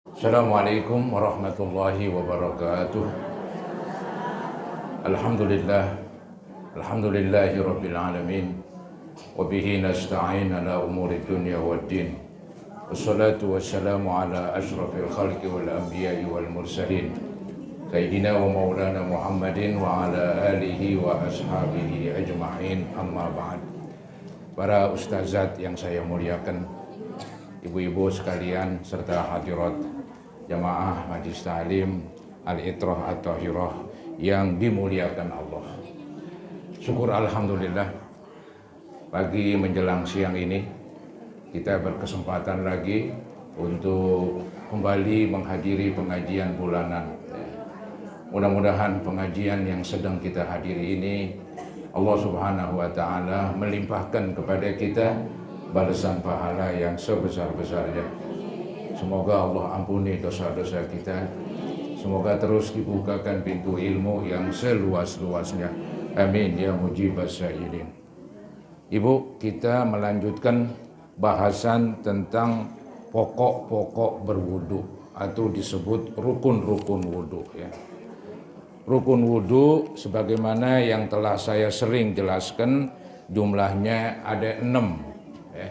Assalamualaikum warahmatullahi wabarakatuh. Alhamdulillah, alhamdulillahi rabbil alamin. Wa bihi nasta'in ala umuri dunya waddin. Wassalatu wassalamu ala ashrafil khalqi wal anbiya'i wal mursalin. Sayyidina wa maulana Muhammadin wa ala alihi wa ashabihi ajma'in, amma ba'd. Para ustazat yang saya muliakan, ibu-ibu sekalian serta hadirat jamaah Majlis Ta'lim Al-Itrah At-Tahirah yang dimuliakan Allah. Syukur alhamdulillah, pagi menjelang siang ini kita berkesempatan lagi untuk kembali menghadiri pengajian bulanan. Mudah-mudahan pengajian yang sedang kita hadiri ini Allah Subhanahu wa taala melimpahkan kepada kita balasan pahala yang sebesar-besarnya. Semoga Allah ampuni dosa-dosa kita. Semoga terus dibukakan pintu ilmu yang seluas-luasnya. Amin ya mujibas sa'ilin. Ibu, kita melanjutkan bahasan tentang pokok-pokok berwudu atau disebut rukun-rukun wudu ya. Rukun wudu sebagaimana yang telah saya sering jelaskan, jumlahnya ada 6 ya.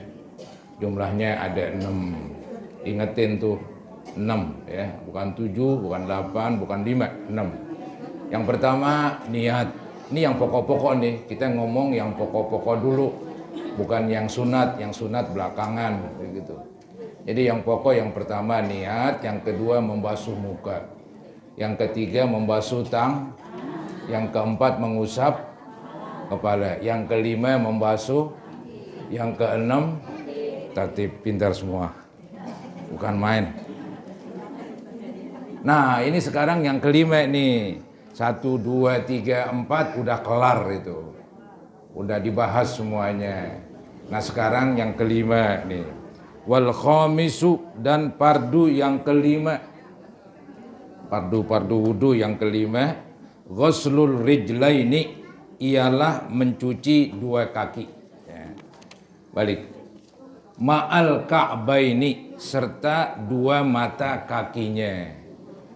Jumlahnya ada 6. Ingetin tuh 6 ya, bukan 7, bukan 8, bukan 5, 6. Yang pertama niat. Ini yang pokok-pokok nih, kita ngomong yang pokok-pokok dulu, bukan yang sunat belakangan begitu. Jadi yang pokok yang pertama niat, yang kedua membasuh muka, yang ketiga membasuh tang, yang keempat mengusap kepala, yang kelima membasuh, yang keenam tertib. Pintar semua, bukan main. Nah ini sekarang yang kelima nih, 1, 2, 3, 4 udah kelar itu, udah dibahas semuanya. Nah sekarang yang kelima nih, wal khamisu, dan fardu yang kelima, fardu wudu yang kelima, ghuslul rijlaini, ialah mencuci dua kaki ya. Balik, ma'al ka'baini, serta dua mata kakinya.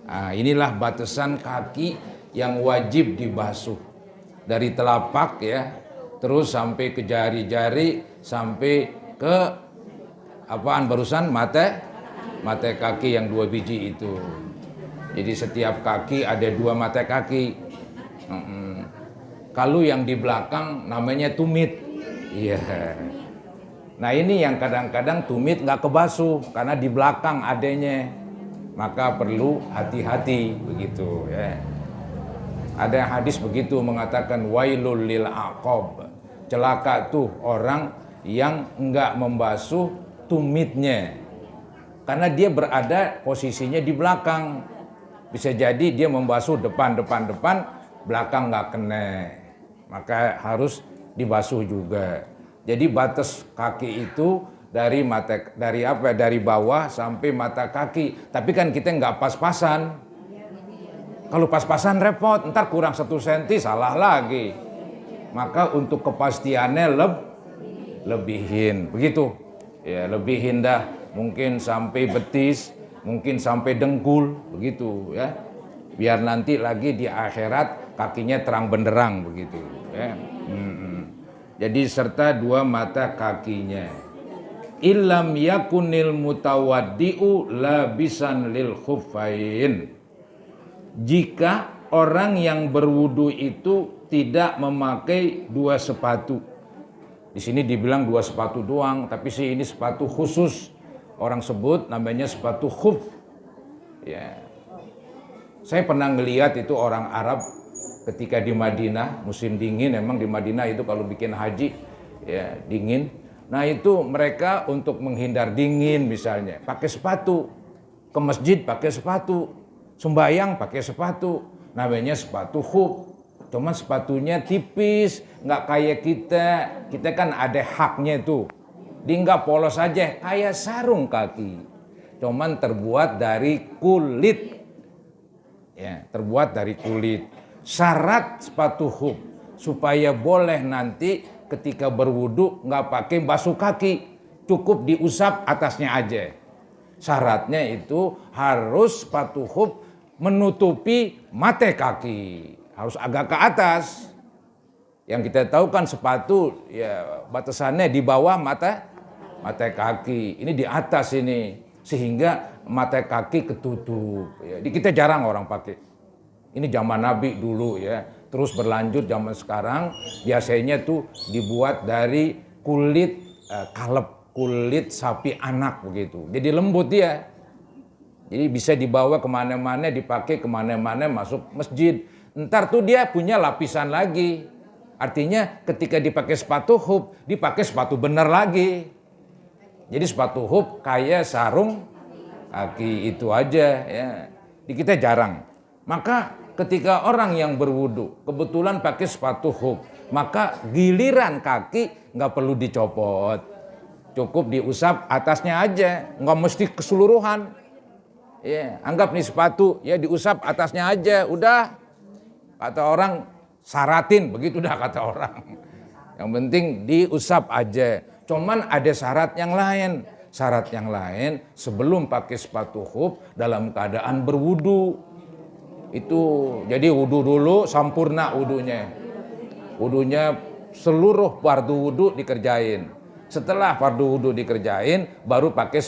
Nah, inilah batasan kaki yang wajib dibasuh, dari telapak ya, terus sampai ke jari-jari, sampai ke apaan barusan, mata kaki yang 2 biji itu. Jadi setiap kaki ada 2 mata kaki. Kalau yang di belakang namanya tumit. Iya. Nah ini yang kadang-kadang tumit nggak kebasuh karena di belakang adanya, maka perlu hati-hati begitu ya. Ada hadis begitu mengatakan wailul lil aqab, celaka tuh orang yang nggak membasuh tumitnya, karena dia berada posisinya di belakang. Bisa jadi dia membasuh depan, belakang nggak kena, maka harus dibasuh juga. Jadi batas kaki itu dari bawah sampai mata kaki. Tapi kan kita nggak pas-pasan. Kalau pas-pasan repot, ntar kurang 1 senti salah lagi. Maka untuk kepastiannya lebihin, begitu. Ya lebihin dah, mungkin sampai betis, mungkin sampai dengkul, begitu ya. Biar nanti lagi di akhirat kakinya terang benderang begitu ya. Jadi serta 2 mata kakinya. Illam yakunil mutawaddi'u labisan lil khuffain. Jika orang yang berwudu itu tidak memakai 2 sepatu. Di sini dibilang 2 sepatu doang, tapi sih ini sepatu khusus. Orang sebut namanya sepatu khuf. Ya. Saya pernah ngelihat itu orang Arab ketika di Madinah, musim dingin, emang di Madinah itu kalau bikin haji ya dingin. Nah itu mereka untuk menghindar dingin misalnya pakai sepatu, ke masjid pakai sepatu, sembayang pakai sepatu, namanya sepatu khuf. Cuman sepatunya tipis, nggak kayak kita kan ada haknya tuh. Dia nggak polos aja, kayak sarung kaki. Cuman terbuat dari kulit. Ya, terbuat dari kulit. Syarat sepatu khuf supaya boleh nanti ketika berwudu nggak pakai basuh kaki, cukup diusap atasnya aja. Syaratnya itu harus sepatu hub menutupi mata kaki, harus agak ke atas. Yang kita tahu kan sepatu ya batasannya di bawah mata kaki, ini di atas ini, sehingga mata kaki ketutup. Ya, kita jarang orang pakai. Ini zaman Nabi dulu ya, terus berlanjut zaman sekarang biasanya tuh dibuat dari kulit kaleb, kulit sapi anak begitu. Jadi lembut dia. Jadi bisa dibawa kemana-mana, dipakai kemana-mana, masuk masjid. Ntar tuh dia punya lapisan lagi. Artinya ketika dipakai sepatu hub, dipakai sepatu benar lagi. Jadi sepatu hub kayak sarung kaki itu aja ya. Di kita jarang. Maka ketika orang yang berwudu kebetulan pakai sepatu hub, maka giliran kaki nggak perlu dicopot. Cukup diusap atasnya aja, nggak mesti keseluruhan. Ya, anggap nih sepatu ya diusap atasnya aja, udah. Kata orang saratin, begitu dah kata orang. Yang penting diusap aja. Cuman ada syarat yang lain. Syarat yang lain sebelum pakai sepatu hub dalam keadaan berwudu. Itu jadi wudu dulu sampurna wudunya. Wudunya seluruh fardu wudu dikerjain. Setelah fardu wudu dikerjain baru pakai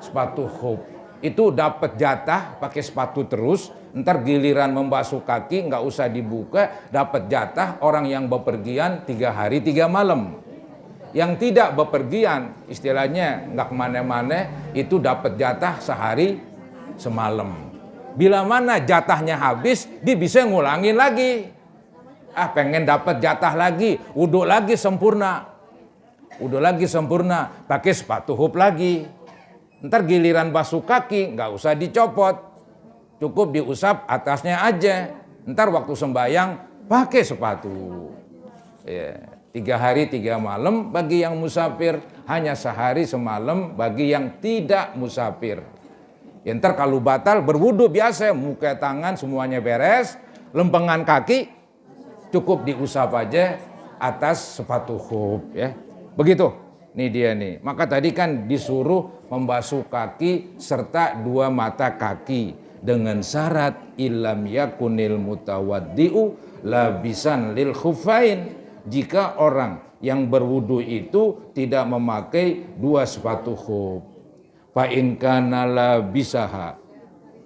sepatu hub. Itu dapat jatah pakai sepatu terus, ntar giliran membasuh kaki nggak usah dibuka, dapat jatah orang yang bepergian 3 hari 3 malam. Yang tidak bepergian, istilahnya nggak kemana-mana, itu dapat jatah sehari semalam. Bila mana jatahnya habis, dia bisa ngulangin lagi. Pengen dapat jatah lagi, wudhu lagi sempurna. Wudhu lagi sempurna, pakai sepatu hub lagi. Ntar giliran basuh kaki nggak usah dicopot, cukup diusap atasnya aja. Ntar waktu sembahyang pakai sepatu. Ya, 3 hari 3 malam bagi yang musafir, hanya sehari semalam bagi yang tidak musafir. Ya, ntar kalau batal berwudu biasa, muka tangan semuanya beres, lempengan kaki cukup diusap aja atas sepatu hub ya. Begitu. Nih dia nih. Maka tadi kan disuruh membasuh kaki serta 2 mata kaki dengan syarat illam yakunil mutawaddi'u labisan lil khuffain. Jika orang yang berwudu itu tidak memakai 2 sepatu khuf. Fa in kana labisaha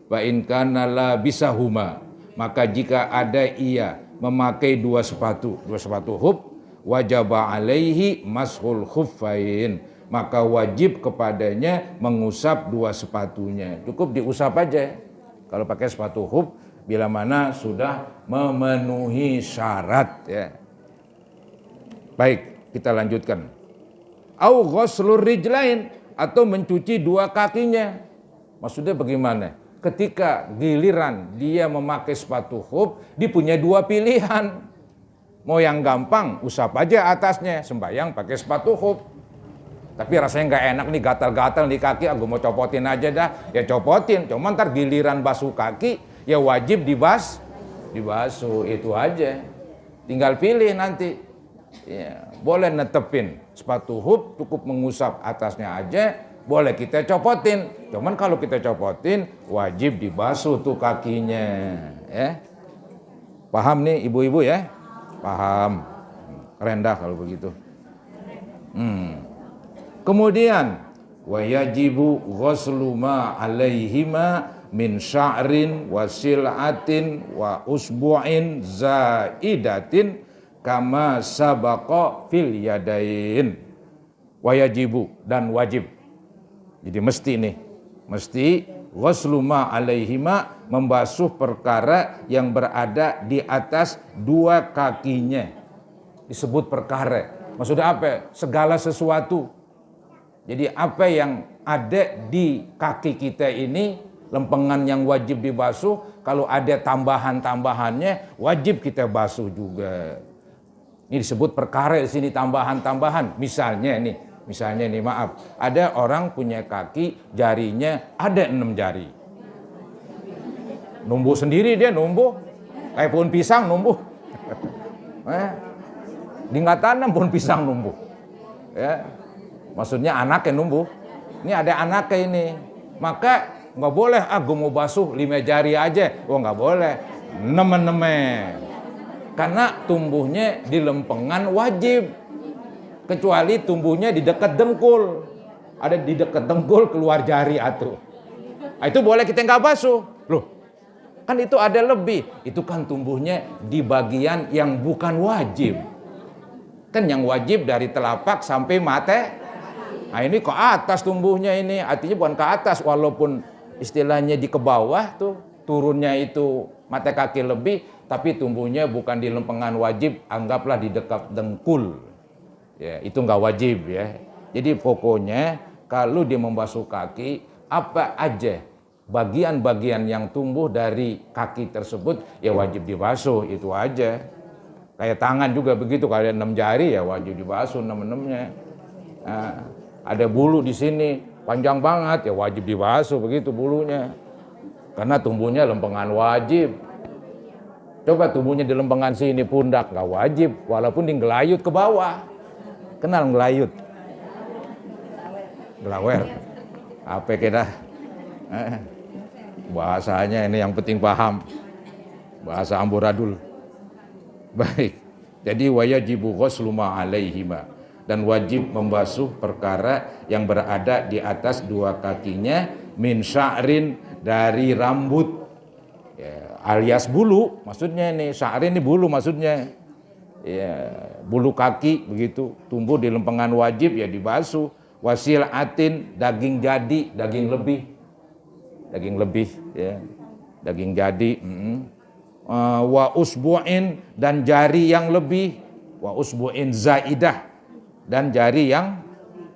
fa in kana labisahuma, maka jika ada ia memakai 2 sepatu khuf, wajaba alaihi mashul khuffain, maka wajib kepadanya mengusap 2 sepatunya. Cukup diusap aja kalau pakai sepatu hub bila mana sudah memenuhi syarat ya. Baik, kita lanjutkan. Au ghuslur rijlain, atau mencuci 2 kakinya. Maksudnya bagaimana? Ketika giliran dia memakai sepatu hub, dia punya 2 pilihan. Mau yang gampang, usap aja atasnya, sembayang pakai sepatu hub. Tapi rasanya nggak enak nih, gatal-gatal di kaki, aku mau copotin aja dah, ya copotin. Cuma ntar giliran basuh kaki, ya wajib dibasuh, itu aja. Tinggal pilih nanti. Ya, boleh netepin sepatu hub, cukup mengusap atasnya aja, boleh kita copotin. Cuman kalau kita copotin, wajib dibasuh tuh kakinya. Ya. Paham nih ibu-ibu ya? Paham, rendah kalau begitu. Kemudian wa yajibu ghuslu ma alaihima min sya'rin wa sil'atin wa usbu'in zaidatin kama sabaqa fil yadain. Wa yajibu, dan wajib. Jadi mesti ghuslu ma alaihima, membasuh perkara yang berada di atas 2 kakinya. Disebut perkara. Maksudnya apa? Segala sesuatu. Jadi apa yang ada di kaki kita ini, lempengan yang wajib dibasuh, kalau ada tambahan-tambahannya wajib kita basuh juga. Ini disebut perkara di sini, tambahan-tambahan. Misalnya nih maaf, ada orang punya kaki jarinya ada 6 jari. Numbuh sendiri dia kayak pohon pisang numbuh. Di nggak tanam pohon pisang numbuh. Ya. Maksudnya anaknya numbuh. Ini ada anaknya ini. Maka nggak boleh, gue mau basuh 5 jari aja. Oh nggak boleh, nemen-nemen. Karena tumbuhnya di lempengan wajib. Kecuali tumbuhnya di dekat dengkul. Ada di dekat dengkul keluar jari atuh. Itu boleh kita nggak basuh. Loh, kan itu ada lebih. Itu kan tumbuhnya di bagian yang bukan wajib. Kan yang wajib dari telapak sampai mata. Nah ini ke atas tumbuhnya ini. Artinya bukan ke atas. Walaupun istilahnya di ke bawah tuh. Turunnya itu mata kaki lebih. Tapi tumbuhnya bukan di lempengan wajib. Anggaplah di dekat dengkul. Ya, itu nggak wajib ya. Jadi pokoknya kalau dia membasuh kaki, apa aja bagian-bagian yang tumbuh dari kaki tersebut ya wajib dibasuh, itu aja. Kayak tangan juga begitu, kalau ada 6 jari ya wajib dibasuh 6-6-nya. Nah, ada bulu di sini panjang banget ya wajib dibasuh begitu bulunya. Karena tumbuhnya lempengan wajib. Coba tumbuhnya di lempengan sini pundak nggak wajib, walaupun digelayut ke bawah. Kenal ngelayut? Gelawer. Apa kita? Bahasanya ini yang penting paham. Bahasa amburadul. Baik. Jadi wajibu ghuslu ma alaihima, dan wajib membasuh perkara yang berada di atas 2 kakinya min sya'rin, dari rambut. Ya, alias bulu maksudnya ini. Sya'rin ini bulu maksudnya. Ya, bulu kaki begitu tumbuh di lempengan wajib ya dibasuh. Wasil atin, daging jadi, daging lebih ya, daging jadi. Wa usbu'in, dan jari yang lebih. Wa usbu'in zaidah, dan jari yang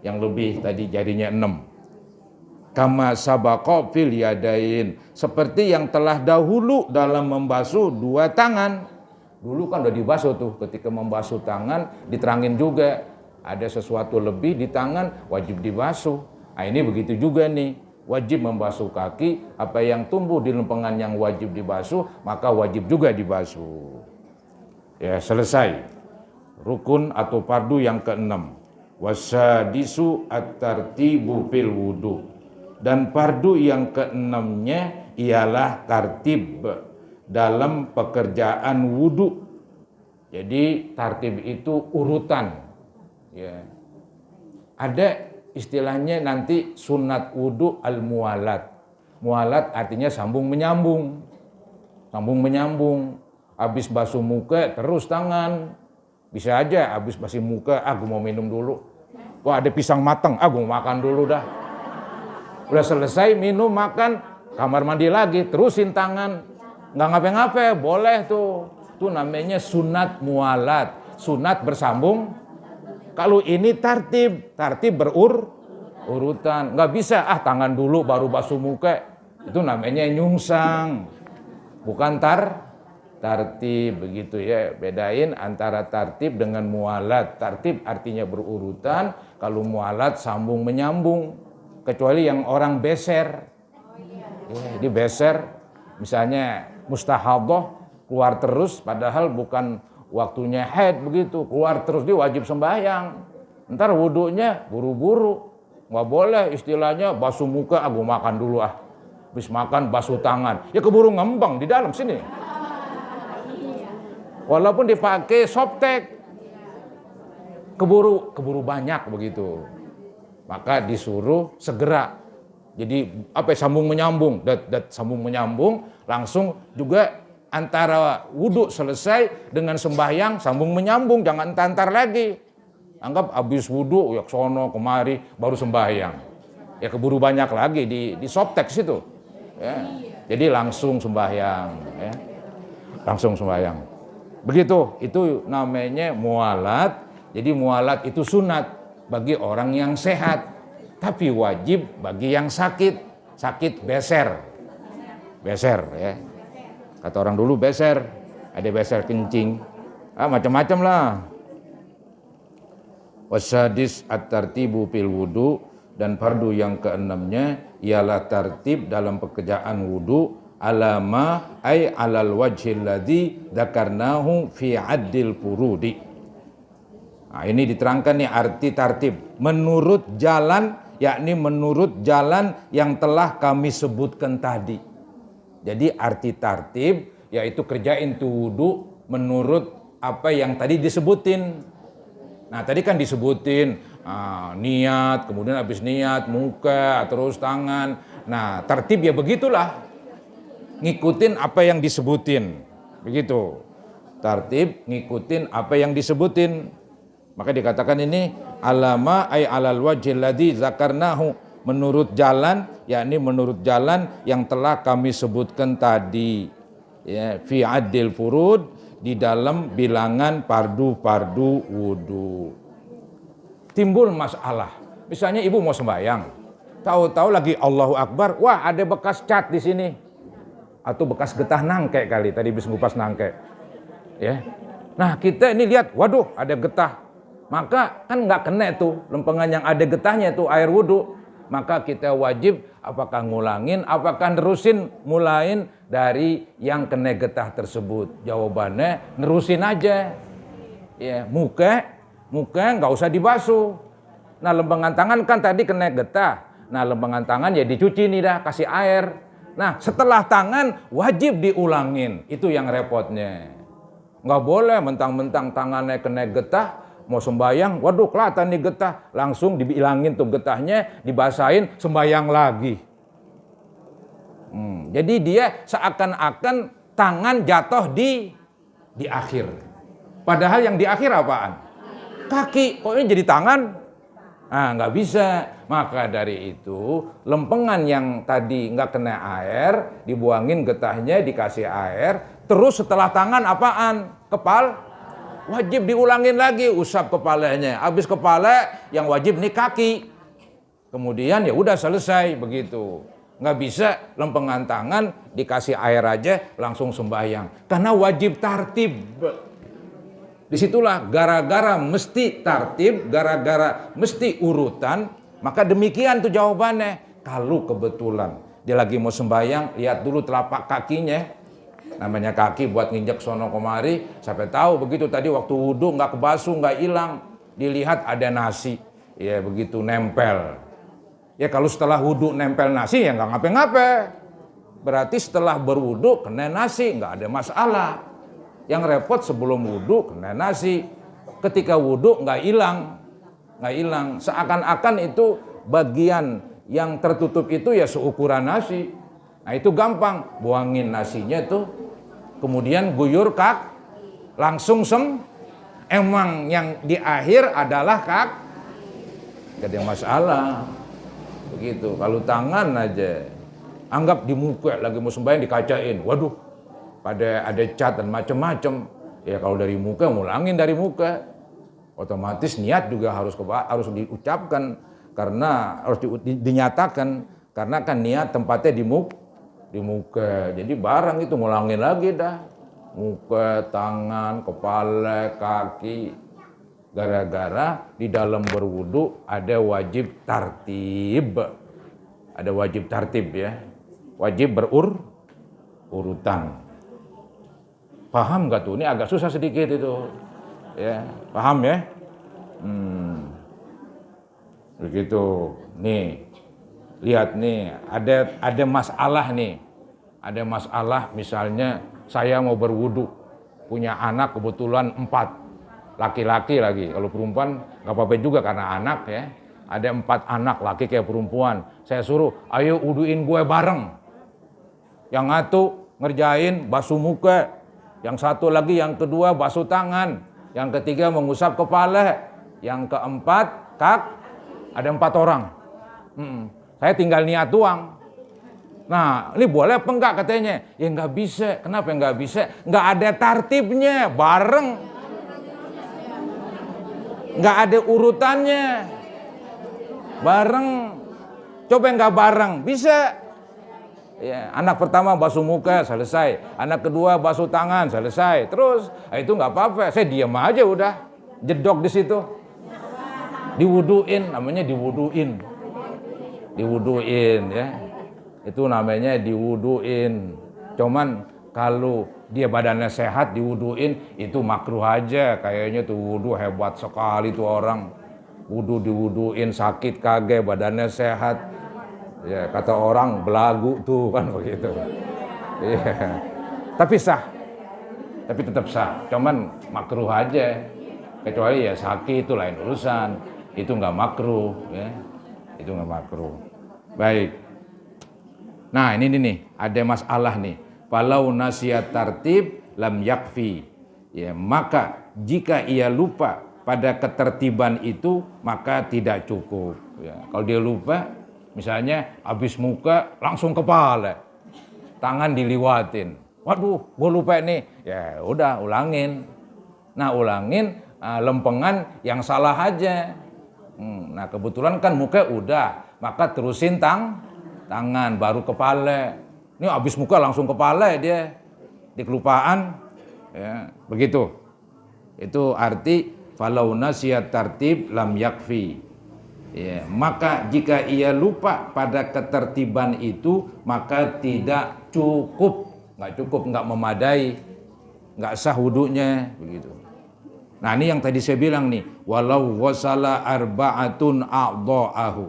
lebih, tadi jarinya 6. Kama sabaqa fil yadain, seperti yang telah dahulu dalam membasuh 2 tangan. Dulu kan udah dibasuh tuh, ketika membasuh tangan diterangin juga. Ada sesuatu lebih di tangan, wajib dibasuh. Nah ini begitu juga nih, wajib membasuh kaki, apa yang tumbuh di lempengan yang wajib dibasuh, maka wajib juga dibasuh. Ya selesai. Rukun atau fardu yang ke-6. Wasadisu at-tartibu fil wudu. Dan fardu yang ke-6-nya ialah tartib dalam pekerjaan wudu. Jadi tartib itu urutan. Ya. Ada istilahnya nanti sunat wudu al-mualat. Mualat artinya sambung menyambung. Sambung menyambung. Habis basuh muka terus tangan. Bisa aja habis basuh muka, gue mau minum dulu. Wah ada pisang matang, gue mau makan dulu dah. Udah selesai minum makan, kamar mandi lagi, terusin tangan. Nggak ngapain-ngapain, boleh tuh. Itu namanya sunat mualat. Sunat bersambung. Kalau ini tartib berurutan. Nggak bisa, tangan dulu baru basuh muka. Itu namanya nyungsang. Bukan tartib, begitu ya. Bedain antara tartib dengan mualat. Tartib artinya berurutan. Kalau mualat sambung menyambung. Kecuali yang orang beser. Ya, dia beser. Misalnya mustahadah keluar terus padahal bukan waktunya haid begitu, keluar terus dia wajib sembahyang. Ntar wudunya buru-buru, nggak boleh istilahnya basuh muka, gue makan dulu habis makan basuh tangan, ya keburu ngembang di dalam sini. Walaupun dipakai softtek, keburu banyak begitu. Maka disuruh segera. Jadi sambung menyambung, sambung menyambung, langsung juga. Antara wudhu selesai dengan sembahyang sambung menyambung, jangan antar lagi. Anggap habis wudhu ya sono kemari baru sembahyang. Ya keburu banyak lagi di softtek situ. Ya. Jadi langsung sembahyang. Ya. Langsung sembahyang. Begitu, itu namanya mualat. Jadi mualat itu sunat bagi orang yang sehat. Tapi wajib bagi yang sakit. Sakit beser ya. Kata orang dulu beser, ada beser kencing, macam-macam lah. Wasadis at-tartibu fil wudu, dan fardu yang ke-6-nya ialah tartib dalam pekerjaan wudu alama ay alal wajhil ladzi dzakarnahu fi addil furudi. Nah, ini diterangkan nih arti tartib menurut jalan yakni menurut jalan yang telah kami sebutkan tadi. Jadi arti tartib yaitu kerjain tuh wudu menurut apa yang tadi disebutin. Nah tadi kan disebutin niat, kemudian habis niat muka, terus tangan. Nah tartib ya begitulah, ngikutin apa yang disebutin, begitu. Tartib ngikutin apa yang disebutin. Maka dikatakan ini alama ay alal wajhil ladzi zakarnahu, menurut jalan, yakni menurut jalan yang telah kami sebutkan tadi. Ya, fi addil furud, di dalam bilangan fardu-fardu wudu. Timbul masalah. Misalnya ibu mau sembahyang, tahu-tahu lagi Allahu Akbar, wah ada bekas cat di sini. Atau bekas getah nangke kali, tadi habis ngupas nangke. Ya. Nah kita ini lihat, waduh ada getah. Maka kan nggak kena tuh lempengan yang ada getahnya tuh air wudhu. Maka kita wajib apakah ngulangin, apakah nerusin mulain dari yang kena getah tersebut. Jawabannya nerusin aja. Ya, muka nggak usah dibasuh. Nah lempengan tangan kan tadi kena getah. Nah lempengan tangan ya dicuci nih dah, kasih air. Nah setelah tangan wajib diulangin. Itu yang repotnya. Nggak boleh mentang-mentang tangannya kena getah, mau sembayang, waduh kelihatan nih getah, langsung dibilangin tuh getahnya, dibasahin, sembayang lagi. Jadi dia seakan-akan tangan jatuh di akhir. Padahal yang di akhir apaan? Kaki, kok ini jadi tangan? Nah nggak bisa. Maka dari itu lempengan yang tadi nggak kena air, dibuangin getahnya, dikasih air. Terus setelah tangan apaan? Wajib diulangin lagi, usap kepalanya. Habis kepala yang wajib nih kaki. Kemudian ya udah selesai begitu. Nggak bisa lempengan tangan dikasih air aja langsung sembahyang. Karena wajib tartib. Disitulah gara-gara mesti tartib, gara-gara mesti urutan, maka demikian tuh jawabannya. Kalau kebetulan dia lagi mau sembahyang, lihat dulu telapak kakinya. Namanya kaki buat nginjek sono kemari, sampai tahu begitu tadi waktu wudhu nggak kebasuh, nggak hilang, dilihat ada nasi, ya begitu nempel. Ya kalau setelah wudhu nempel nasi ya nggak ngape-ngape, berarti setelah berwudhu kena nasi, nggak ada masalah. Yang repot sebelum wudhu kena nasi, ketika wudhu nggak hilang, seakan-akan itu bagian yang tertutup itu ya seukuran nasi. Nah itu gampang, buangin nasinya tuh, kemudian guyur langsung emang yang di akhir adalah gak ada masalah. Begitu, kalau tangan aja, anggap di muka lagi mau sembahyang dikacain, waduh, pada ada cat dan macem-macem. Ya kalau dari muka, ngulangin dari muka. Otomatis niat juga harus diucapkan, karena harus dinyatakan, karena kan niat tempatnya di muka. Jadi barang itu ngulangin lagi dah. Muka, tangan, kepala, kaki. Gara-gara di dalam berwudu ada wajib tartib. Ada wajib tartib ya. Wajib berurutan. Paham gak tuh? Ini agak susah sedikit itu. Ya, paham ya? Begitu. Nih. Lihat nih, ada masalah nih. Ada masalah misalnya saya mau berwudu, punya anak kebetulan 4, laki-laki lagi. Kalau perempuan nggak apa-apa juga karena anak ya. Ada 4 anak laki kayak perempuan. Saya suruh, ayo wuduin gue bareng. Yang satu ngerjain basuh muka, yang satu lagi, yang kedua basuh tangan, yang ketiga mengusap kepala, yang keempat ada 4 orang. Saya tinggal niat doang. Nah, ini boleh apa enggak katanya? Ya enggak bisa. Kenapa enggak bisa? Enggak ada tartibnya, bareng. Enggak ada urutannya. Bareng. Coba enggak bareng, bisa. Ya, anak pertama basuh muka, selesai. Anak kedua basuh tangan, selesai. Terus, itu enggak apa-apa. Saya diam aja udah. Jedok di situ. Diwuduin, namanya diwuduin ya, itu namanya diwuduin. Cuman kalau dia badannya sehat diwuduin itu makruh aja, kayaknya tuh wudu hebat sekali tuh orang. diwuduin sakit kagak, badannya sehat. Ya, kata orang belagu tuh kan begitu. Iya. Tapi sah. Tapi tetap sah. Cuman makruh aja. Kecuali ya sakit itu lain urusan. Itu nggak makruh, ya. Itu nggak makruh. Baik. Nah, ini nih, ada masalah nih. Falau nasiat tartib lam yakfi. Ya, maka jika ia lupa pada ketertiban itu, maka tidak cukup. Ya, kalau dia lupa, misalnya habis muka langsung kepala, tangan diliwatin. Waduh, gue lupa nih. Ya udah, ulangin. Nah, ulangin lempengan yang salah aja. Nah, kebetulan kan muka udah, maka terusin tangan, baru kepala. Ini habis muka langsung kepala dia, dikelupaan. Ya, begitu. Itu arti falau nasiyat tartib lam yakfi. Ya, maka jika ia lupa pada ketertiban itu, maka tidak cukup, nggak memadai, nggak sah wudunya, begitu. Nah, ini yang tadi saya bilang nih, walau wasala arba'atun a'dha'ahu,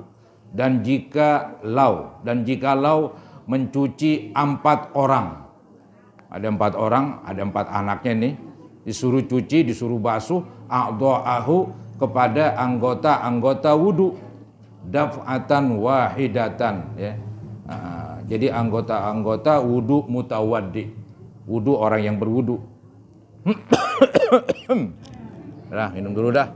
dan jika lau mencuci 4 orang, ada 4 orang, ada 4 anaknya nih, disuruh cuci, disuruh basuh a'dha'ahu, kepada anggota-anggota wudu, daf'atan wahidatan, ya. Jadi anggota-anggota wudu mutawaddi, wudu orang yang berwudu. Nah, minum dulu dah.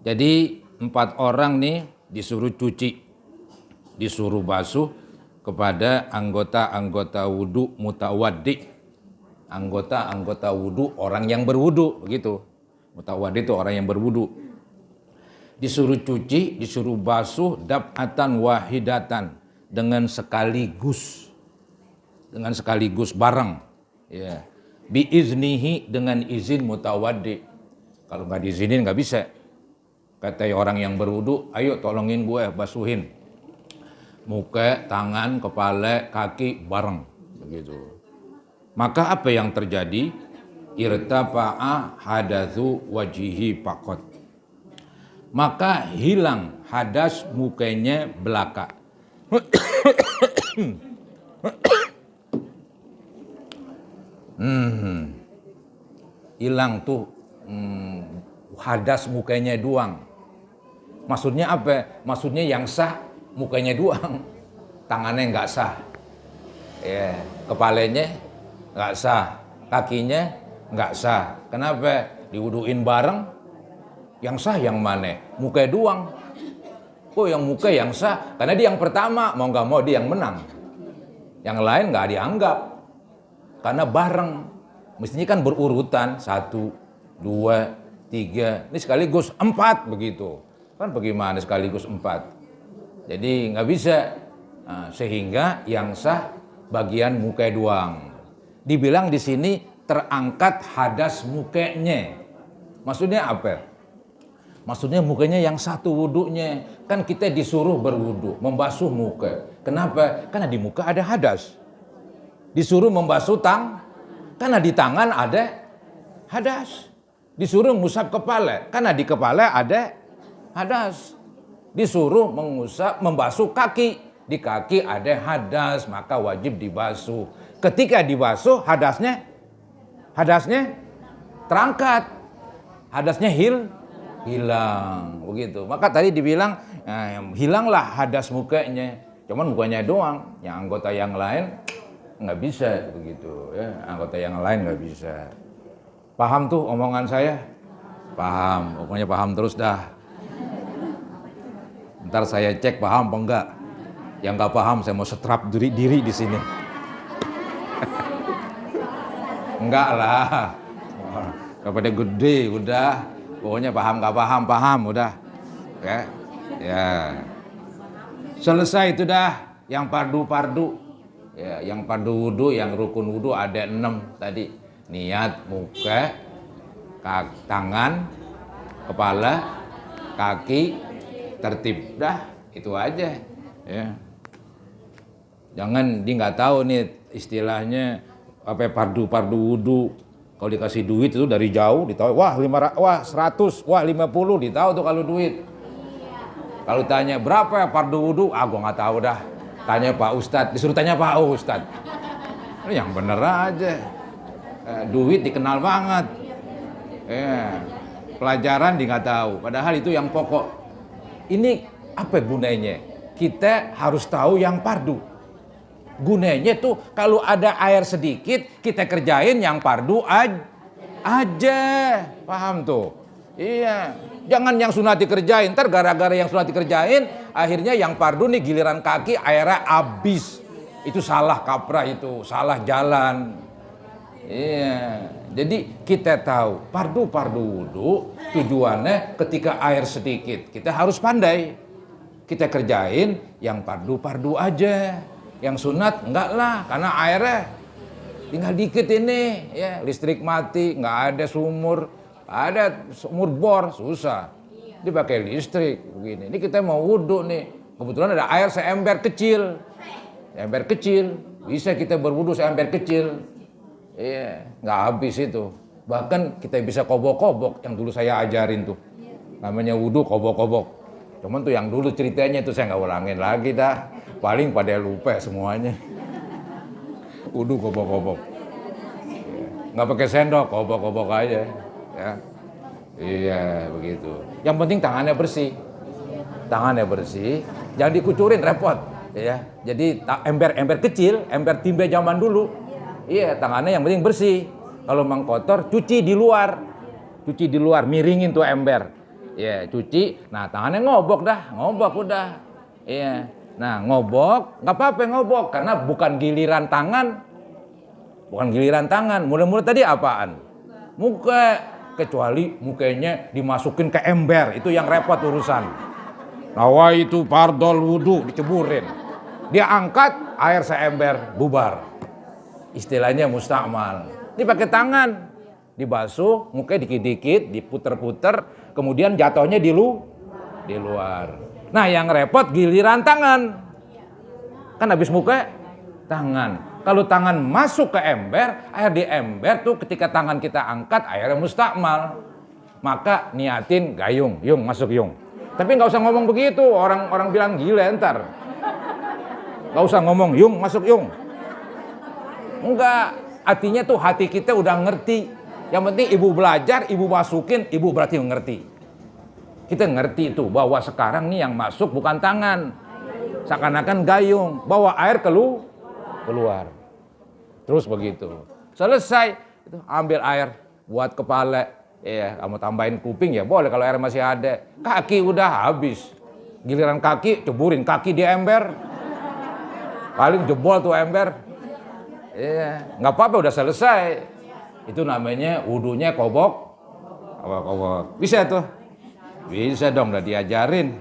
Jadi 4 orang nih disuruh cuci, disuruh basuh kepada anggota-anggota wudu mutawaddi. Anggota-anggota wudu orang yang berwudu, begitu. Mutawaddi itu orang yang berwudu. Disuruh cuci, disuruh basuh daf'atan wahidatan, dengan sekaligus. Dengan sekaligus bareng. Ya. Biiznihi, dengan izin mutawaddi. Kalau nggak diizinin nggak bisa. Kata orang yang berwudu, ayo tolongin gue basuhin muka, tangan, kepala, kaki bareng, begitu. Maka apa yang terjadi? Irtafa'a hadatsu wajihi faqat. Maka hilang hadas mukanya belaka. Hilang tuh hadas mukanya doang. Maksudnya apa? Maksudnya yang sah mukanya doang, tangannya nggak sah, ya, kepalanya nggak sah, kakinya nggak sah. Kenapa? Diwuduin bareng, yang sah yang mana? Muka doang. Oh, yang muka yang sah, karena dia yang pertama, mau nggak mau dia yang menang. Yang lain nggak dianggap, karena bareng. Mestinya kan berurutan, 1, 2, 3, ini sekaligus 4 begitu. Kan bagaimana sekaligus 4? Jadi nggak bisa, sehingga yang sah bagian muka doang. Dibilang di sini terangkat hadas mukanya. Maksudnya apa? Maksudnya mukanya yang satu wudunya. Kan kita disuruh berwudu, membasuh muka. Kenapa? Karena di muka ada hadas. Disuruh membasuh karena di tangan ada hadas. Disuruh ngusap kepala, karena di kepala ada hadas. Disuruh membasuh kaki, di kaki ada hadas, maka wajib dibasuh. Ketika dibasuh hadasnya terangkat, hadasnya hilang, begitu. Maka tadi dibilang hilanglah hadas mukanya, cuman mukanya doang, yang anggota yang lain nggak bisa, begitu ya. Anggota yang lain nggak bisa. Paham tuh omongan saya? Paham, pokoknya paham terus dah. Ntar saya cek paham apa enggak. Yang nggak paham saya mau setrap diri di sini. Enggak lah. Kepada gede udah. Pokoknya paham nggak paham udah. Ya. Selesai itu dah. Yang fardu. Ya, yang fardu wudu, yang rukun wudu ada 6 tadi. Niat, muka, tangan, kepala, kaki, tertib, dah itu aja, ya. Jangan dia nggak tahu nih istilahnya apa pardu wudu. Kalau dikasih duit itu dari jauh ditahu, wah 100, wah 50 ditahu tuh kalau duit. Kalau tanya berapa ya pardu wudu, gua nggak tahu dah. Tanya Pak Ustadz, disuruh tanya Pak Ustadz. Yang bener aja. Duit dikenal banget. Pelajaran di nggak tahu. Padahal itu yang pokok. Ini apa gunanya? Kita harus tahu yang pardu. Gunanya tuh kalau ada air sedikit kita kerjain yang pardu aja. Paham tuh? Iya. Jangan yang sunat dikerjain. Ntar gara-gara yang sunat dikerjain akhirnya yang pardu nih giliran kaki airnya habis. Itu salah kaprah, itu salah jalan. Iya. Jadi kita tahu pardu wudu tujuannya ketika air sedikit kita harus pandai. Kita kerjain yang pardu aja. Yang sunat enggak lah, karena airnya tinggal dikit ini, ya listrik mati, nggak ada sumur bor, susah. Dipakai listrik begini. Ini kita mau wudhu nih, kebetulan ada air seember kecil, bisa kita berwudhu seember kecil, iya, nggak habis itu. Bahkan kita bisa kobok-kobok, yang dulu saya ajarin tuh, namanya wudhu kobok-kobok. Cuman tuh yang dulu ceritanya itu saya nggak ulangin lagi dah. Paling pada lupa semuanya. Wudhu kobok-kobok. Nggak pakai sendok, kobok-kobok aja. Ya. Iya, begitu. Yang penting tangannya bersih. Tangannya bersih, jangan dikucurin repot. Ya. Jadi ember kecil, ember timbe zaman dulu. Iya, tangannya yang penting bersih. Kalau mang kotor, cuci di luar. Miringin tuh ember. Ya, cuci. Nah, tangannya ngobok udah. Iya. Nah, ngobok, nggak apa-apa ngobok, karena bukan giliran tangan. Mula-mula tadi apaan? Muka, kecuali mukanya dimasukin ke ember, itu yang repot urusan. Nah, itu pardol wudu, diceburin. Dia angkat, air seember, bubar. Istilahnya mustakmal. Ini pakai tangan, dibasuh, mukanya dikit-dikit, diputer-puter, kemudian jatuhnya di luar. Nah, yang repot giliran tangan. Kan habis muka, tangan. Kalau tangan masuk ke ember, air di ember tuh ketika tangan kita angkat, airnya mustakmal. Maka niatin gayung, yung masuk yung. Tapi nggak usah ngomong begitu, orang bilang gila ntar. Nggak usah ngomong yung masuk yung. Enggak, artinya tuh hati kita udah ngerti. Yang penting ibu belajar, ibu masukin, ibu berarti ngerti. Kita ngerti itu bahwa sekarang nih yang masuk bukan tangan, seakan-akan gayung, bawa air keluar. Terus begitu. Selesai, itu ambil air buat kepala. Ya, kamu tambahin kuping ya boleh kalau air masih ada. Kaki udah habis. Giliran kaki, ceburin kaki di ember. Paling jebol tuh ember. Iya, nggak apa-apa udah selesai. Itu namanya wudunya kobok. Bisa tuh. Bisa dong, udah diajarin.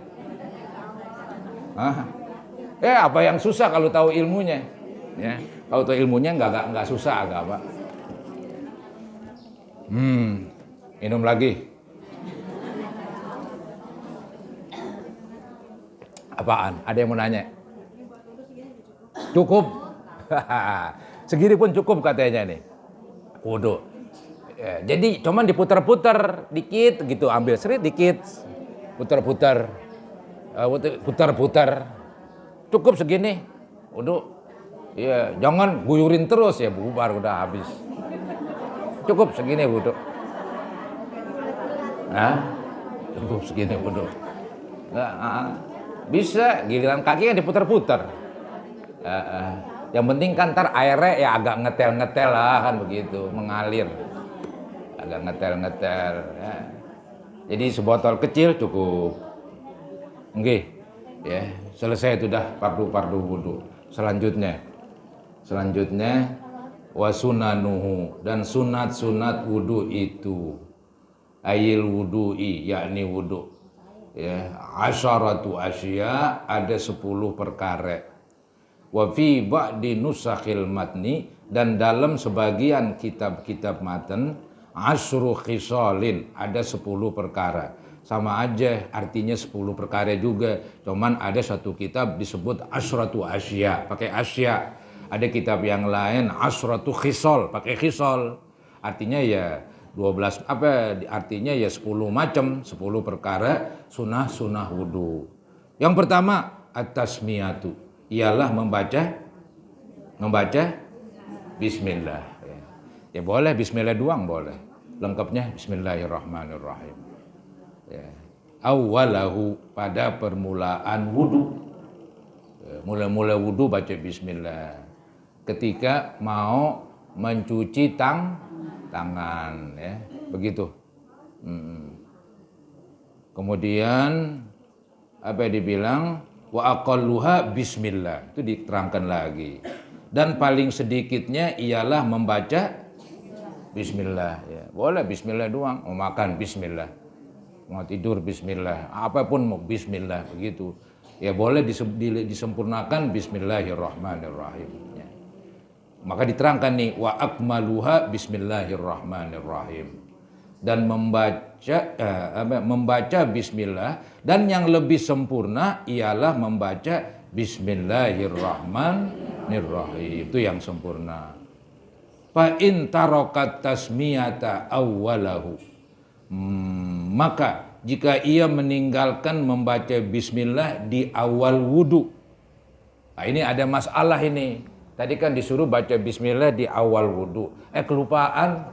Apa yang susah kalau tahu ilmunya? Ya, kalau tahu ilmunya nggak susah agama. Minum lagi. Apaan? Ada yang mau nanya? Cukup. Segini pun cukup katanya nih. Wudu. Ya, jadi cuman diputar-putar dikit gitu, ambil serit dikit, putar-putar, cukup segini, wudu. Ya, jangan guyurin terus ya, bubar udah habis. Cukup segini wudu. Cukup segini wudu. Bisa, giliran kaki kan diputar-putar. Yang penting kan ntar airnya ya agak ngetel-ngetel lah kan begitu, mengalir. Agak ngetel-ngetel ya. Jadi sebotol kecil cukup. Oke. Ya, selesai itu dah pardu wudu. Selanjutnya wasunanuhu, dan sunat wudu itu ayil wudu'i, yakni wudu. Ya, asyaratu asya, ada 10 perkara. Wa fi ba'di nusakhil matni, dan dalam sebagian kitab-kitab matan asyru khisalin, ada 10 perkara. Sama aja artinya 10 perkara juga, cuman ada satu kitab disebut asyratu asya, pakai asya. Ada kitab yang lain asratu khisal, pakai khisal. Artinya ya 12 artinya ya 10 macam, 10 perkara sunah wudu. Yang pertama at-tasmiyatu, ialah membaca bismillah. Ya boleh bismillah doang boleh. Lengkapnya bismillahirrahmanirrahim. Ya. Awalahu, pada permulaan wudu. Mula-mula wudu baca bismillah. Ketika mau mencuci tangan, ya begitu. Kemudian apa yang dibilang wa aqalluha bismillah, itu diterangkan lagi. Dan paling sedikitnya ialah membaca bismillah, ya. Boleh bismillah doang, mau makan bismillah, mau tidur bismillah, apapun mau bismillah begitu. Ya boleh disempurnakan bismillahirrahmanirrahim. Ya. Maka diterangkan nih wa akmaluha bismillahirrahmanirrahim. Dan membaca bismillah, dan yang lebih sempurna ialah membaca bismillahirrahmanirrahim. Itu yang sempurna. Fa in tarakat tasmiyata awwalahu, maka jika ia meninggalkan membaca bismillah di awal wudu. Nah, ini ada masalah ini. Tadi kan disuruh baca bismillah di awal wudu. Kelupaan,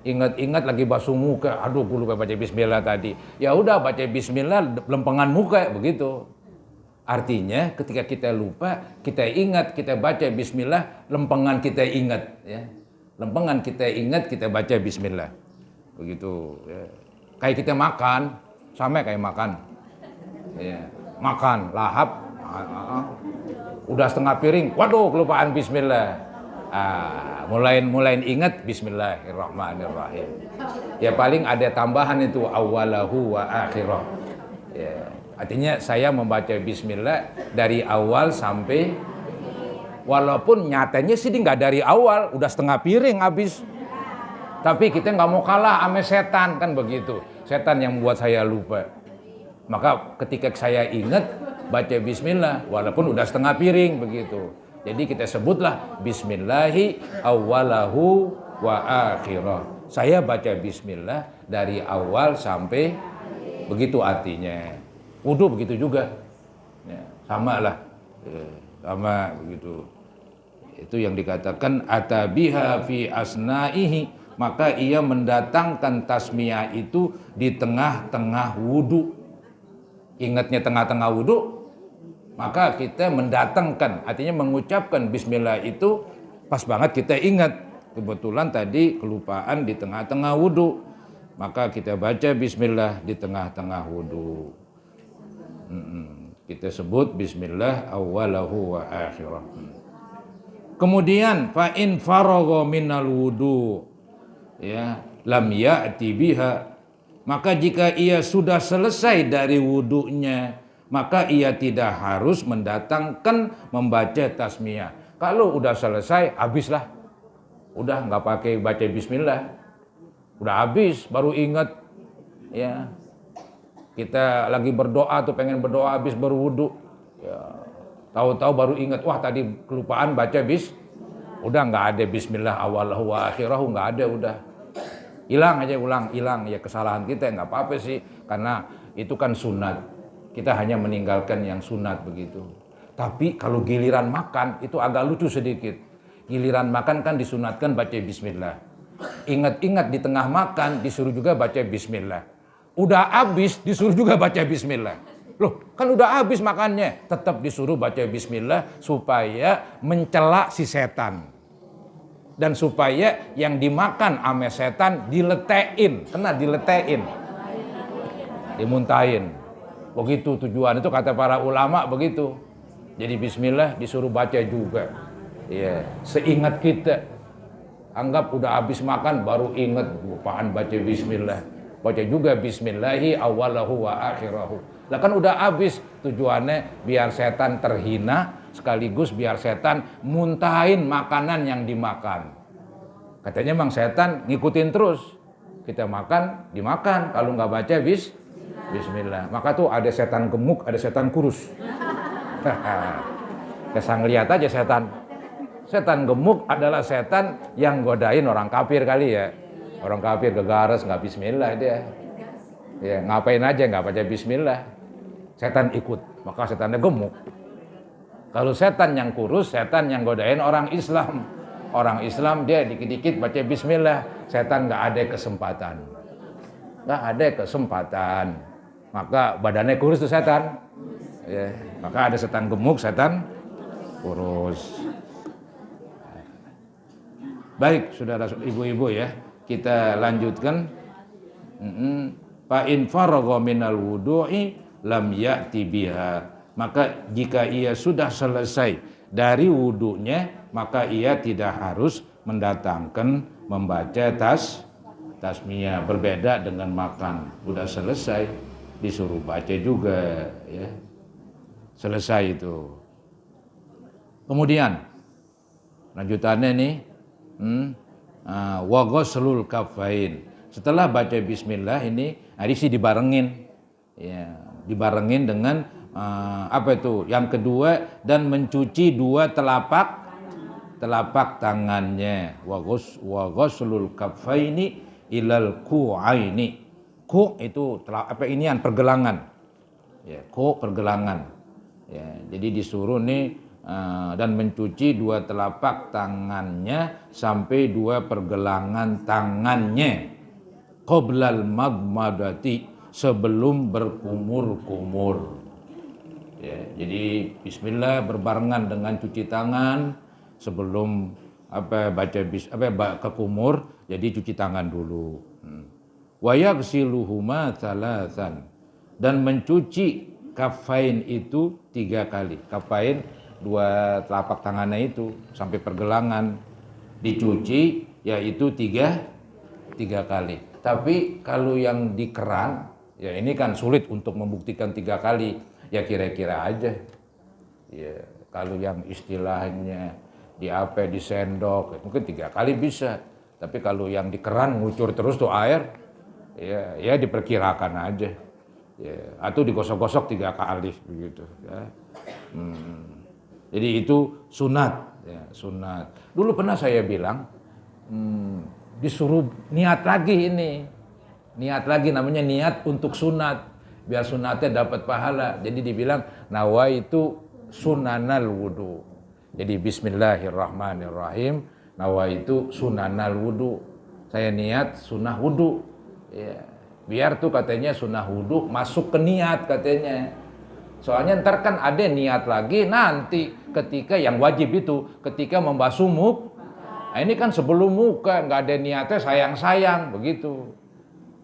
ingat-ingat lagi basuh muka. Aduh, gue lupa baca bismillah tadi. Ya udah baca bismillah lempengan muka begitu. Artinya ketika kita lupa, kita ingat, kita baca bismillah, lempengan kita ingat, ya. Lempengan kita ingat, kita baca bismillah. Begitu, ya. Kayak kita makan, sama kayak makan. Ya. Makan, lahap, udah setengah piring, waduh kelupaan bismillah. Mulai ingat bismillahirrahmanirrahim. Ya paling ada tambahan itu awalahu wa akhirah. Ya. Artinya saya membaca bismillah dari awal sampai, walaupun nyatanya sih nggak dari awal, udah setengah piring habis. Tapi kita nggak mau kalah sama setan, kan begitu. Setan yang membuat saya lupa. Maka ketika saya ingat baca bismillah, walaupun udah setengah piring begitu. Jadi kita sebutlah bismillahi awwalahu wa akhirah. Saya baca bismillah dari awal sampai, begitu artinya. Wudu begitu juga. Ya, sama lah. Sama begitu. Itu yang dikatakan atabiha fi asnaihi, maka ia mendatangkan tasmiyah itu di tengah-tengah wudu. Ingatnya tengah-tengah wudu, maka kita mendatangkan, artinya mengucapkan bismillah itu pas banget kita ingat. Kebetulan tadi kelupaan di tengah-tengah wudu, maka kita baca bismillah di tengah-tengah wudu. Kita sebut bismillah awwalahu wa akhirah. Kemudian fa in faragha minal wudu, ya lam ya'ti biha, maka jika ia sudah selesai dari wudunya, maka ia tidak harus mendatangkan membaca tasmiyah. Kalau udah selesai, habislah. Udah nggak pakai baca bismillah. Udah habis, baru ingat. Ya, kita lagi berdoa tuh, pengen berdoa habis berwudu. Ya, tahu-tahu baru ingat, wah tadi kelupaan baca udah nggak ada bismillah awalahu wa akhirahu, nggak ada, udah. Hilang aja, hilang. Ya kesalahan kita, nggak apa-apa sih. Karena itu kan sunat. Kita hanya meninggalkan yang sunat begitu. Tapi kalau giliran makan itu agak lucu sedikit. Giliran makan kan disunatkan baca bismillah. Ingat-ingat di tengah makan disuruh juga baca bismillah. Udah habis disuruh juga baca bismillah. Loh, kan udah habis makannya, tetap disuruh baca bismillah supaya mencela si setan. Dan supaya yang dimakan ame setan diletein, kena diletein. Dimuntahin. Begitu tujuan itu, kata para ulama begitu. Jadi bismillah disuruh baca juga. Ya, seingat kita. Anggap udah habis makan baru ingat, lupaan baca bismillah. Baca juga bismillahi awwalahu wa akhirahu. Lah kan udah habis, tujuannya biar setan terhina, sekaligus biar setan muntahin makanan yang dimakan. Katanya Mang setan ngikutin terus. Kita makan, dimakan. Kalau nggak baca bismillah. Maka tuh ada setan gemuk, ada setan kurus. Kesang lihat aja setan. Setan gemuk adalah setan yang godain orang kafir kali ya. Orang kafir kegares nggak bismillah dia. Ya, ngapain aja nggak baca bismillah. Setan ikut, maka setannya gemuk. Kalau setan yang kurus, setan yang godain orang Islam. Orang Islam dia dikit-dikit baca bismillah, setan nggak ada kesempatan. Nggak ada kesempatan. Maka badannya kurus tuh setan. Ya, maka ada setan gemuk, setan kurus. Baik, saudara ibu-ibu ya, kita lanjutkan. Fa in faragha minal wudu'i lam ya'ti biha. Maka jika ia sudah selesai dari wudunya, maka ia tidak harus mendatangkan membaca tasmiyah. Berbeda dengan makan, udah selesai disuruh baca juga ya. Selesai itu. Kemudian lanjutannya nih, wa ghuslul kaffain. Setelah baca bismillah ini, sih dibarengin, ya, dibarengin dengan apa itu? Yang kedua, dan mencuci dua telapak tangannya. Wa ghuslul kaffaini ilal ku'aini. Ku itu inian pergelangan, ya, ku pergelangan. Ya, jadi disuruh nih dan mencuci dua telapak tangannya sampai dua pergelangan tangannya. Qoblal madmadati, sebelum berkumur-kumur. Ya, jadi bismillah berbarengan dengan cuci tangan sebelum ke kumur, jadi cuci tangan dulu. Wa yaghsiluhuma thalathan, dan mencuci kafain itu 3 kali. Kafain dua telapak tangannya itu sampai pergelangan dicuci, yaitu tiga kali. Tapi kalau yang di keran, ya ini kan sulit untuk membuktikan 3 kali, ya kira-kira aja. Ya, kalau yang istilahnya di sendok, mungkin 3 kali bisa. Tapi kalau yang di keran ngucur terus tuh air, ya diperkirakan aja. Ya, atau digosok-gosok 3 kali begitu. Ya. Jadi itu sunat, ya, sunat. Dulu pernah saya bilang, disuruh niat lagi ini. Niat lagi, namanya niat untuk sunat. Biar sunatnya dapat pahala. Jadi dibilang, nawaitu sunanal wudu. Jadi bismillahirrahmanirrahim, nawaitu sunanal wudu. Saya niat sunnah wudu. Ya. Biar tuh katanya sunnah wudu masuk ke niat katanya. Soalnya ntar kan ada niat lagi nanti ketika yang wajib itu ketika membasuh muka. Nah, ini kan sebelum muka nggak ada niatnya sayang-sayang begitu.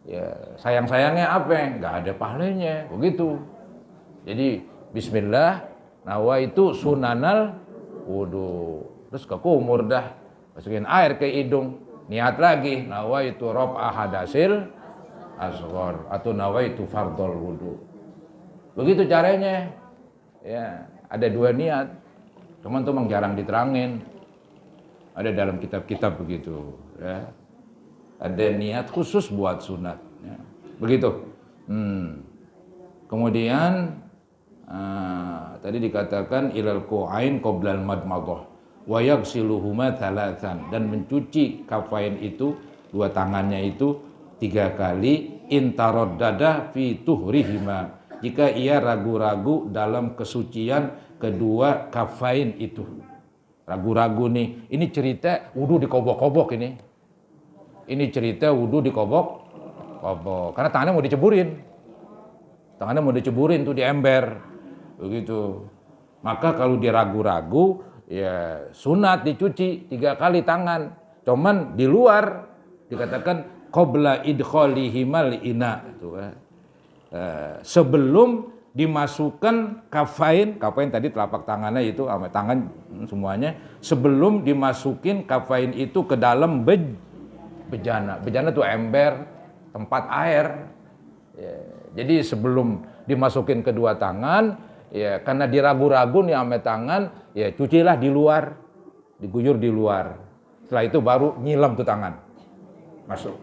Ya, sayang-sayangnya apa? Nggak ada pahalanya begitu. Jadi bismillah nawaitu sunanal wudu. Terus ke kumur dah. Masukin air ke hidung. Niat lagi nawaitu raf'a hadasil asghar atau nawaitu fardhol wudu. Begitu caranya. Ya, ada 2 niat. Teman-teman jarang diterangin. Ada dalam kitab-kitab begitu, ya. Ada niat khusus buat sunat, ya. Begitu. Kemudian tadi dikatakan ilal qu'ain qoblal madmadah wa yaghsiluhuma thalathan, dan mencuci kafain itu 2 tangannya itu 3 kali intaraddada fi tuhrihima, jika ia ragu-ragu dalam kesucian kedua kafain itu. Ragu-ragu nih, ini cerita wudu dikobok-kobok ini. Ini cerita wudu dikobok-kobok karena tangannya mau diceburin. Tangannya mau diceburin tuh di ember. Begitu. Maka kalau dia ragu-ragu, ya sunat dicuci 3 kali tangan. Cuman di luar dikatakan qabla idkhalihimal ina itu. Sebelum dimasukkan kafain tadi telapak tangannya itu sama tangan semuanya, sebelum dimasukin kafain itu ke dalam bejana. Bejana tuh ember tempat air. Ya, jadi sebelum dimasukin kedua tangan, ya karena diragu-ragu nih sama tangan, ya cucilah di luar, diguyur di luar. Setelah itu baru nyilam tuh tangan. Masuk.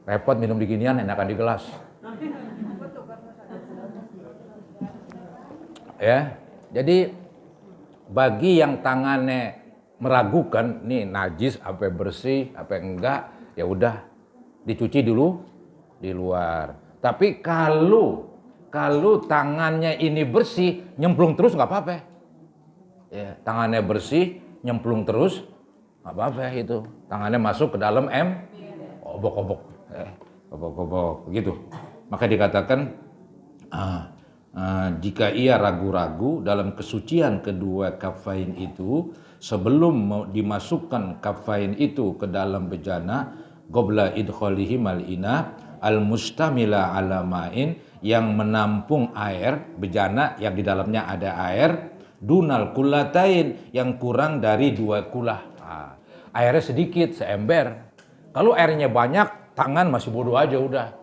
Repot minum beginian, enakan di gelas. Ya, jadi bagi yang tangannya meragukan, nih najis apa bersih apa enggak, ya udah dicuci dulu di luar. Tapi kalau tangannya ini bersih, nyemplung terus nggak apa-apa. Ya, tangannya bersih, nyemplung terus nggak apa-apa itu. Tangannya masuk ke dalam obok-obok, obok-obok begitu. Maka dikatakan jika ia ragu-ragu dalam kesucian kedua kafain itu, sebelum dimasukkan kafain itu ke dalam bejana, qabla idkhalihi mal'ina al-mustamila ala ma'in, yang menampung air, bejana yang di dalamnya ada air, dunal kullatain, yang kurang dari 2 kulah. Airnya sedikit, seember. Kalau airnya banyak, tangan masih bodoh aja udah.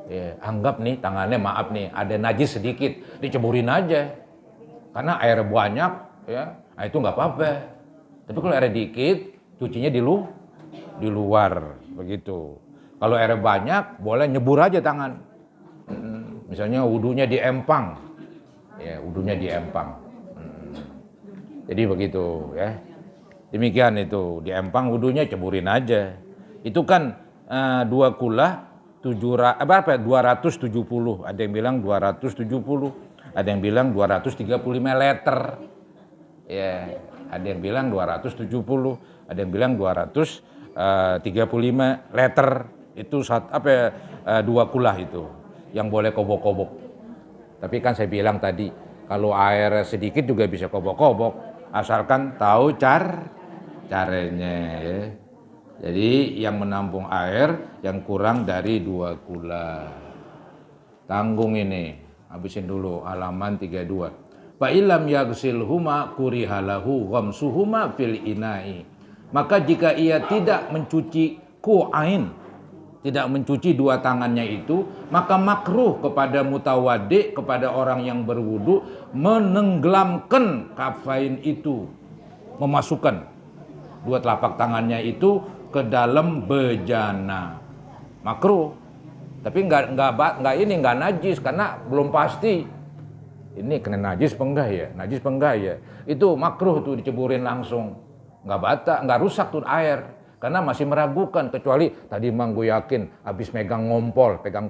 Ya, anggap nih tangannya, maaf nih, ada najis sedikit, diceburin aja. Karena air banyak, ya, itu nggak apa-apa. Tapi kalau air dikit, cucinya di luar, begitu. Kalau air banyak, boleh nyebur aja tangan. Misalnya wudunya di empang, ya, wudunya di empang. Jadi begitu, ya. Demikian itu, di empang wudunya ceburin aja. Itu kan 2 kulah 270, ada yang bilang 270, ada yang bilang 235 liter. Ya, ada yang bilang 270, ada yang bilang 235 liter. Itu 2 kulah itu yang boleh kobok-kobok. Tapi kan saya bilang tadi, kalau air sedikit juga bisa kobok-kobok, asalkan tahu caranya, ya. Jadi yang menampung air yang kurang dari 2 kula. Tanggung ini, habisin dulu halaman 32. Fa illam yaghsilhuma kurihalahu ghamsuhuma fil inai. Maka jika ia tidak mencuci ku'ain, tidak mencuci 2 tangannya itu, maka makruh kepada mutawaddi, kepada orang yang berwudu, menenggelamkan kafain itu, memasukkan 2 telapak tangannya itu ke dalam bejana. Makruh. Tapi nggak najis, karena belum pasti ini kena najis penggah ya, najis penggah ya. Itu makruh tuh diceburin langsung. Nggak rusak tuh air. Karena masih meragukan, kecuali tadi emang gue yakin habis pegang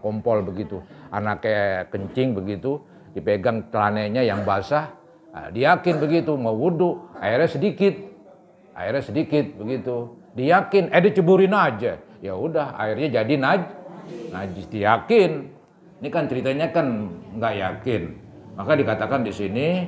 kompol begitu. Anaknya kencing begitu, dipegang celananya yang basah. Nah, dia yakin begitu, mau wudu, airnya sedikit begitu. Dia yakin, diceburin aja. Ya udah, airnya jadi najis. Dia yakin. Ini kan ceritanya kan nggak yakin. Maka dikatakan di sini,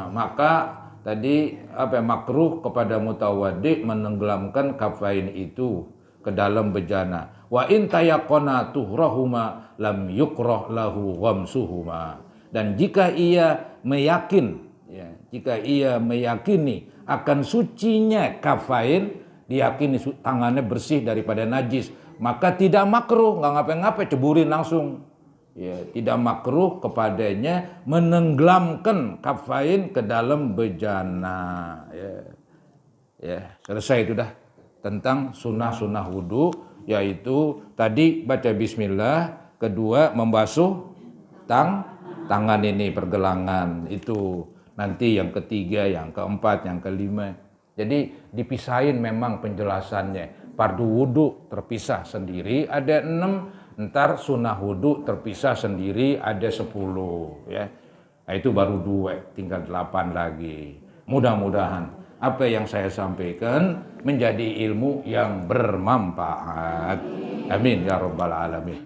maka tadi makruh kepada mutawaddi menenggelamkan kafain itu ke dalam bejana. Wa in tayaqana tuhrahuma lam yukrah lahu ghamsuhuma. Dan jika ia meyakini akan sucinya kafain, diyakini tangannya bersih daripada najis, maka tidak makruh, nggak ngapa-ngapain, ceburin langsung. Ya, tidak makruh kepadanya menenggelamkan kafain ke dalam bejana. Ya, selesai itu dah tentang sunnah wudu, yaitu tadi baca bismillah, kedua membasuh tangan ini, pergelangan itu. Nanti yang ketiga, yang keempat, yang kelima. Jadi dipisahin memang penjelasannya. Fardu wudu terpisah sendiri ada 6, ntar sunnah wudu terpisah sendiri ada 10. Ya. Nah, itu baru 2, tinggal 8 lagi. Mudah-mudahan apa yang saya sampaikan menjadi ilmu yang bermanfaat. Amin ya rabbal alamin.